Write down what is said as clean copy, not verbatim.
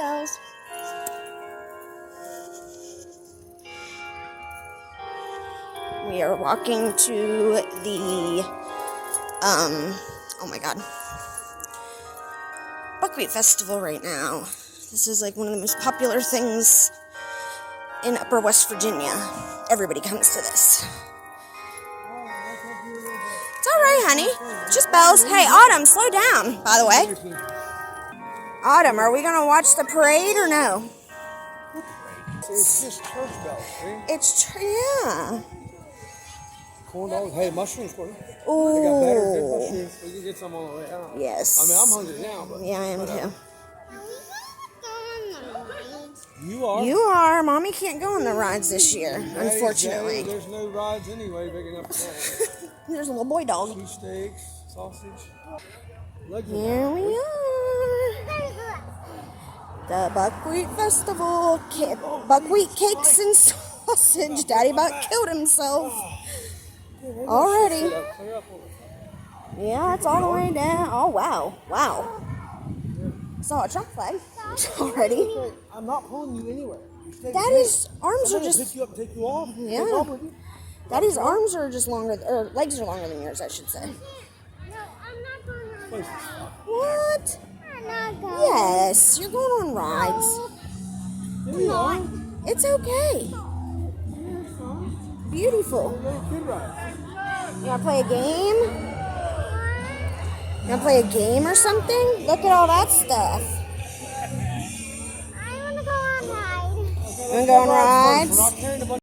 bells. We are walking to the, oh my god, buckwheat festival right now. This is like one of the most popular things in Upper West Virginia. Everybody comes to this. It's alright, honey. Just bells. Hey, Autumn, slow down, by the way. Autumn, are we going to watch the parade or no? It's just church bells, see? It's yeah. Corn dogs. Hey, mushrooms for you. Ooh. They got better good mushrooms. We can get some on the way out. Yes. I mean, I'm hungry now, but... Yeah, I am too. You are. You are. Mommy can't go on the rides this year, unfortunately. There's no rides anyway big enough for that. There's a little boy dog. Cheesesteaks, sausage. Here we are. The Buckwheat Festival. Buckwheat cakes and sausage. Daddy Buck killed himself. Already. Yeah, it's all the way down. Oh, wow. Wow. Saw a Trump flag already. I'm not pulling you anywhere. Daddy's arms are just... pick you up and take you off. Yeah. Daddy's arms are just longer, or legs are longer than yours, I should say. No, I'm not going on rides. What? I'm not going. Yes, you're going on rides. You are. It's okay. Beautiful. Kid ride. You want to play a game? You want to play a game or something? Look at all that stuff. I want to go on rides. You want to go on rides?